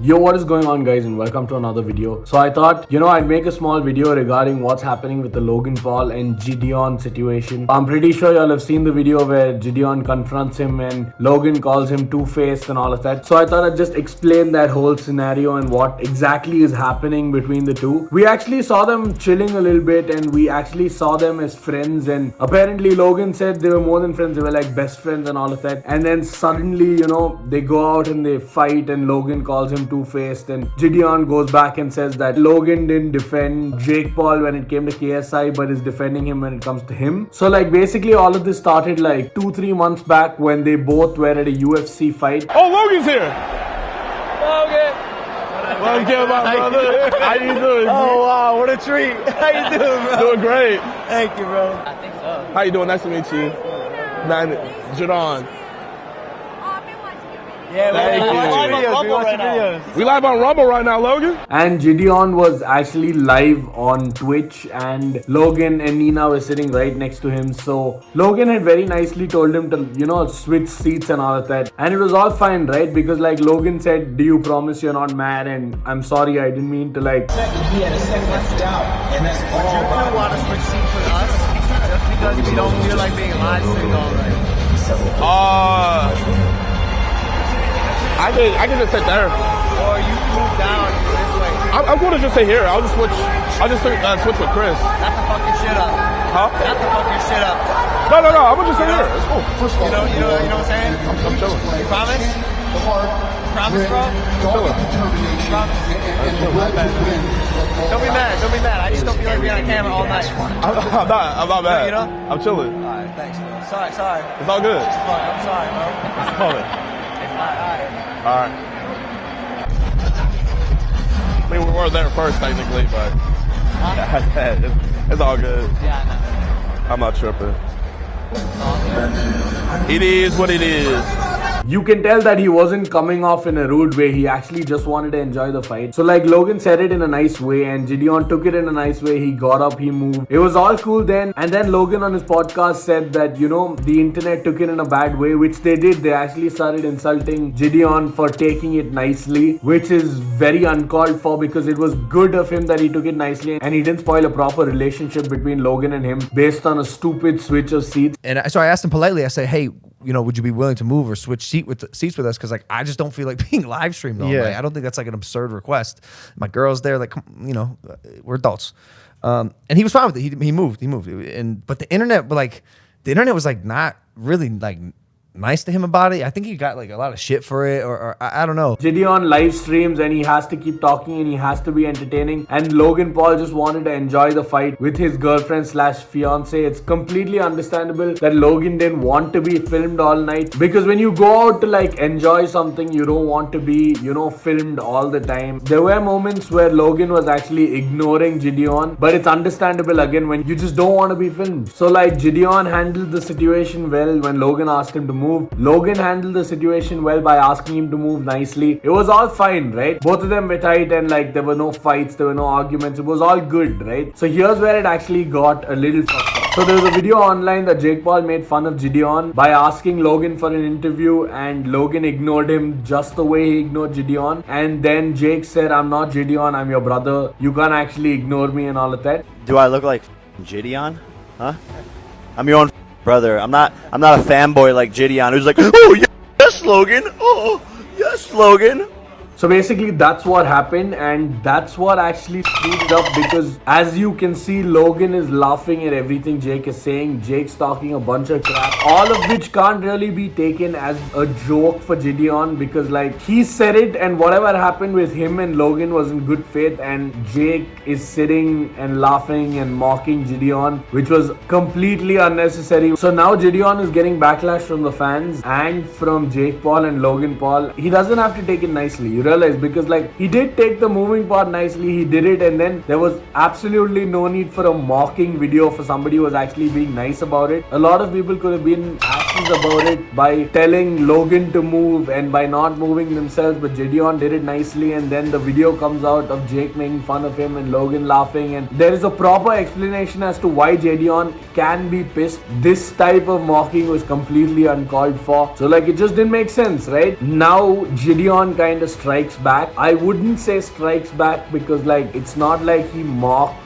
Yo, what is going on, guys, and welcome to another video. So I thought, I'd make a small video regarding what's happening with the Logan Paul and Jidion situation. I'm pretty sure y'all have seen the video where Jidion confronts him and Logan calls him two-faced and all of that. So I thought I'd just explain that whole scenario and what exactly is happening between the two. We actually saw them chilling a little bit and we actually saw them as friends, and apparently Logan said they were more than friends, they were like best friends and all of that. And then suddenly, they go out and they fight and Logan calls him two-faced, and Jidion goes back and says that Logan didn't defend Jake Paul when it came to KSI but is defending him when it comes to him. So like basically all of this started like 2-3 months back when they both were at a UFC fight. Oh, Logan's here! Logan! What up, my brother? How you doing? Oh wow, what a treat! How you doing, bro? Doing great. Thank you, bro. I think so. How you doing? Nice to meet you. Man, Jidion. Yeah, we watch videos. We live on Rumble right now, Logan. And Jidion was actually live on Twitch and Logan and Nina were sitting right next to him. So Logan had very nicely told him to, switch seats and all of that. And it was all fine, right? Because like Logan said, do you promise you're not mad? And I'm sorry, I didn't mean to like... He had a second left out, and that's all. Would you two want to switch seats with us? Just because we don't feel like being live streamed all right. I can just sit there. Or you move down this way. I'm going to just sit here. I'll just switch with Chris. Not the fucking shit up. Huh? Not the fucking shit up. No. I'm gonna just sit here. It's cool. You know what I'm saying? I'm chilling. You promise? Promise, bro? Chilling. Promise? Don't be mad. I just don't feel like being on camera all night. I'm not mad. You know? I'm chilling. Alright, thanks, bro. Sorry. It's all good. I'm sorry, bro. It's fine. Alright. I mean, we were there first, technically, but it's all good. Yeah, I know. I'm not tripping. It is what it is. You can tell that he wasn't coming off in a rude way. He actually just wanted to enjoy the fight. So like Logan said it in a nice way and Jidion took it in a nice way. He got up, he moved. It was all cool then. And then Logan on his podcast said that, the internet took it in a bad way, which they did. They actually started insulting Jidion for taking it nicely, which is very uncalled for because it was good of him that he took it nicely and he didn't spoil a proper relationship between Logan and him based on a stupid switch of seats. And so I asked him politely, I said, hey, would you be willing to move or switch seats with us? Because like I just don't feel like being live streamed all night. I don't think that's like an absurd request. My girl's there, like we're adults, and he was fine with it. He moved, but the internet was like not really like nice to him about it. I think he got like a lot of shit for it, or I don't know. Jidion live streams and he has to keep talking and he has to be entertaining, and Logan Paul just wanted to enjoy the fight with his girlfriend / fiance. It's completely understandable that Logan didn't want to be filmed all night, because when you go out to like enjoy something, you don't want to be filmed all the time. There were moments where Logan was actually ignoring Jidion, but it's understandable again when you just don't want to be filmed. So like Jidion handled the situation well when Logan asked him to move. Logan handled the situation well by asking him to move nicely. It was all fine, right? Both of them were tight and like there were no fights, there were no arguments. It was all good, right? So here's where it actually got a little fucked up. So there was a video online that Jake Paul made fun of Jidion by asking Logan for an interview, and Logan ignored him just the way he ignored Jidion. And then Jake said, I'm not Jidion, I'm your brother. You can't actually ignore me and all of that. Do I look like Jidion? Huh? I'm your own brother. I'm not a fanboy like Jidion who's like, oh yes, Logan. Oh yes, Logan. So basically that's what happened, and that's what actually screwed it up, because as you can see, Logan is laughing at everything Jake is saying. Jake's talking a bunch of crap, all of which can't really be taken as a joke for Jidion, because like he said it and whatever happened with him and Logan was in good faith, and Jake is sitting and laughing and mocking Jidion, which was completely unnecessary. So now Jidion is getting backlash from the fans and from Jake Paul and Logan Paul. He doesn't have to take it nicely, realize, because like he did take the moving part nicely, he did it, and then there was absolutely no need for a mocking video for somebody who was actually being nice about it. A lot of people could have been actually messes about it by telling Logan to move and by not moving themselves, but Jidion did it nicely, and then the video comes out of Jake making fun of him and Logan laughing, and there is a proper explanation as to why Jidion can be pissed. This type of mocking was completely uncalled for. So like, it just didn't make sense, right? Now Jidion kind of strikes back. I wouldn't say strikes back because like, it's not like he mocked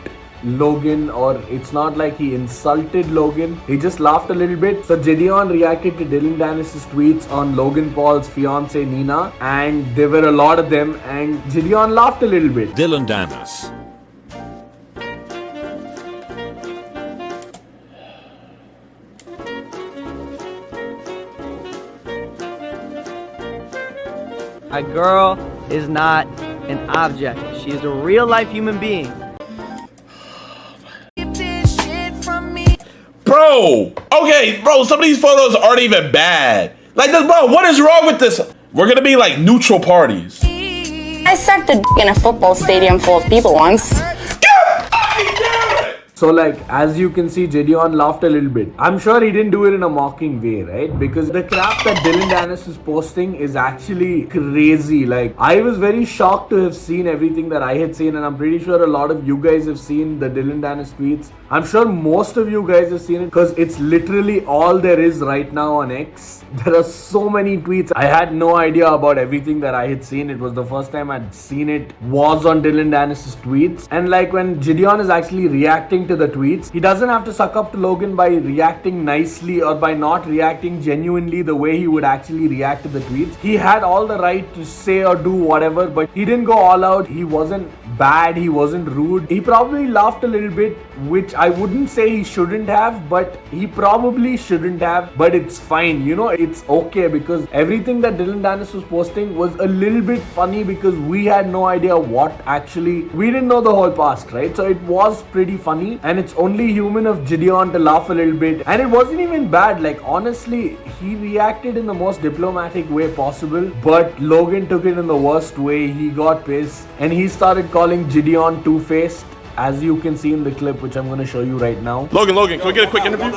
Logan or it's not like he insulted Logan. He just laughed a little bit. So Jidion reacted to Dylan Dennis's tweets on Logan Paul's fiance Nina, and there were a lot of them, and Jidion laughed a little bit. Dylan Dennis. A girl is not an object. She is a real life human being. Bro, okay, bro, some of these photos aren't even bad. Like, bro, what is wrong with this? We're gonna be like neutral parties. I sucked a dick in a football stadium full of people once. So like, as you can see, Jidion laughed a little bit. I'm sure he didn't do it in a mocking way, right? Because the crap that Dylan Dennis is posting is actually crazy. Like, I was very shocked to have seen everything that I had seen, and I'm pretty sure a lot of you guys have seen the Dylan Dennis tweets. I'm sure most of you guys have seen it because it's literally all there is right now on X. There are so many tweets. I had no idea about everything that I had seen. It was the first time I'd seen it was on Dylan Dennis's tweets. And like, when Jidion is actually reacting to the tweets, he doesn't have to suck up to Logan by reacting nicely or by not reacting genuinely the way he would actually react to the tweets. He had all the right to say or do whatever, but he didn't go all out. He wasn't bad, he wasn't rude. He probably laughed a little bit, which I wouldn't say he shouldn't have, but he probably shouldn't have. But it's fine, you know, it's okay, because everything that Dylan Dennis was posting was a little bit funny because we had no idea what actually, we didn't know the whole past, right? So it was pretty funny, and it's only human of Jidion to laugh a little bit, and it wasn't even bad. Like, honestly, he reacted in the most diplomatic way possible, but Logan took it in the worst way. He got pissed and he started calling Jidion two-faced, as you can see in the clip, which I'm going to show you right now. Logan, can we get a quick interview?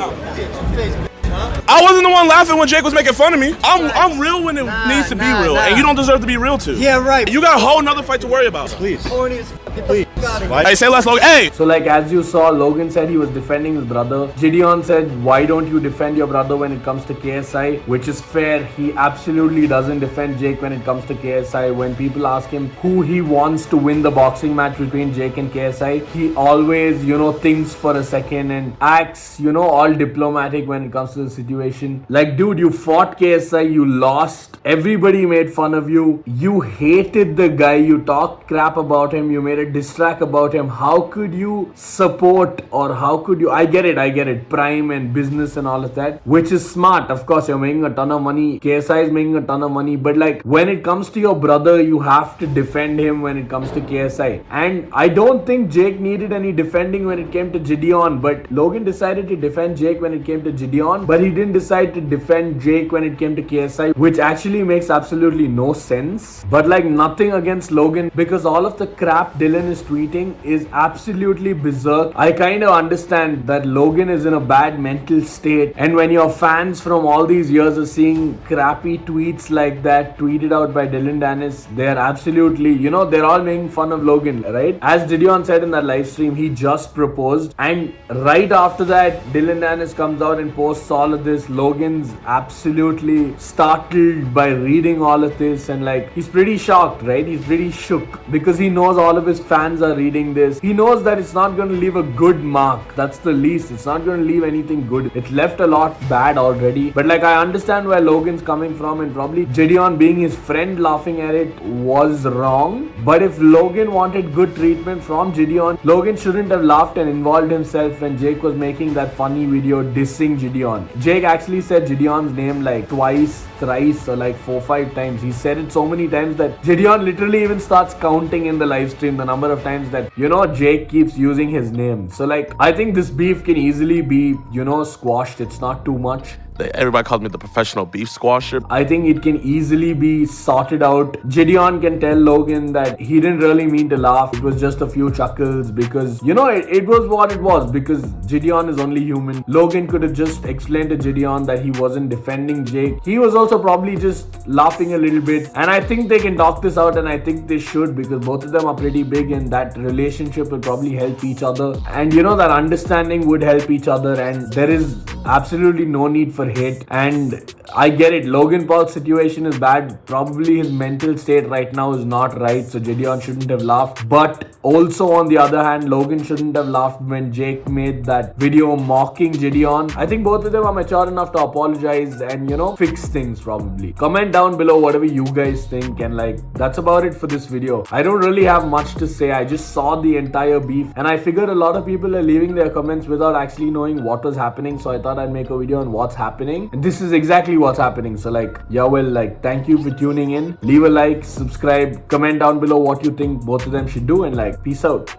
I wasn't the one laughing when Jake was making fun of me. I'm real when it needs to be real, and you don't deserve to be real too. Yeah, right. You got a whole nother fight to worry about. Please. Please. Hey, say less, Logan. Hey! So like, as you saw, Logan said he was defending his brother. Jidion said, why don't you defend your brother when it comes to KSI? Which is fair. He absolutely doesn't defend Jake when it comes to KSI. When people ask him who he wants to win the boxing match between Jake and KSI, he always, you know, thinks for a second and acts, you know, all diplomatic when it comes to the situation. Like, dude, you fought KSI, you lost. Everybody made fun of you. You hated the guy. You talked crap about him. You made a diss track about him. How could you support, or how could you, I get it, Prime and business and all of that, which is smart. Of course, you're making a ton of money. KSI is making a ton of money, but like, when it comes to your brother, you have to defend him when it comes to KSI. And I don't think Jake needed any defending when it came to Jidion, but Logan decided to defend Jake when it came to Jidion, but he didn't decide to defend Jake when it came to KSI, which actually makes absolutely no sense. But like, nothing against Logan, because all of the crap Dylan is tweeting is absolutely berserk. I kind of understand that Logan is in a bad mental state, and when your fans from all these years are seeing crappy tweets like that tweeted out by Dylan Dennis, they're absolutely, you know, they're all making fun of Logan, right? As Jidion said in that live stream, he just proposed, and right after that, Dylan Dennis comes out and posts all of this. Logan's absolutely startled by reading all of this, and like, he's pretty shocked, right? He's pretty shook because he knows all of his fans are reading this. He knows that it's not going to leave a good mark. That's the least. It's not going to leave anything good. It left a lot bad already. But like, I understand where Logan's coming from, and probably Jidion being his friend laughing at it was wrong. But if Logan wanted good treatment from Jidion, Logan shouldn't have laughed and involved himself when Jake was making that funny video dissing Jidion. Jake actually said Jidion's name like twice, thrice, or like 4-5 times. He said it so many times that Jidion literally even starts counting in the live stream the number of times that, you know, Jake keeps using his name. So like, I think this beef can easily be, you know, squashed. It's not too much. Everybody calls me the professional beef squasher. I think it can easily be sorted out. Jidion can tell Logan that he didn't really mean to laugh. It was just a few chuckles because, you know, it was what it was because Jidion is only human. Logan could have just explained to Jidion that he wasn't defending Jake. He was also probably just laughing a little bit. And I think they can talk this out, and I think they should, because both of them are pretty big and that relationship will probably help each other. And you know, that understanding would help each other, and there is absolutely no need for hate. And I get it, Logan Paul's situation is bad. Probably his mental state right now is not right, so Jidion shouldn't have laughed. But also on the other hand, Logan shouldn't have laughed when Jake made that video mocking Jidion. I think both of them are mature enough to apologize and, you know, fix things probably. Comment down below whatever you guys think, and like, that's about it for this video. I don't really have much to say. I just saw the entire beef and I figured a lot of people are leaving their comments without actually knowing what was happening, so I thought I'd make a video on what's happening, and this is exactly what's happening. So like, yeah, well, like, thank you for tuning in. Leave a like, subscribe, comment down below what you think both of them should do, and like, peace out.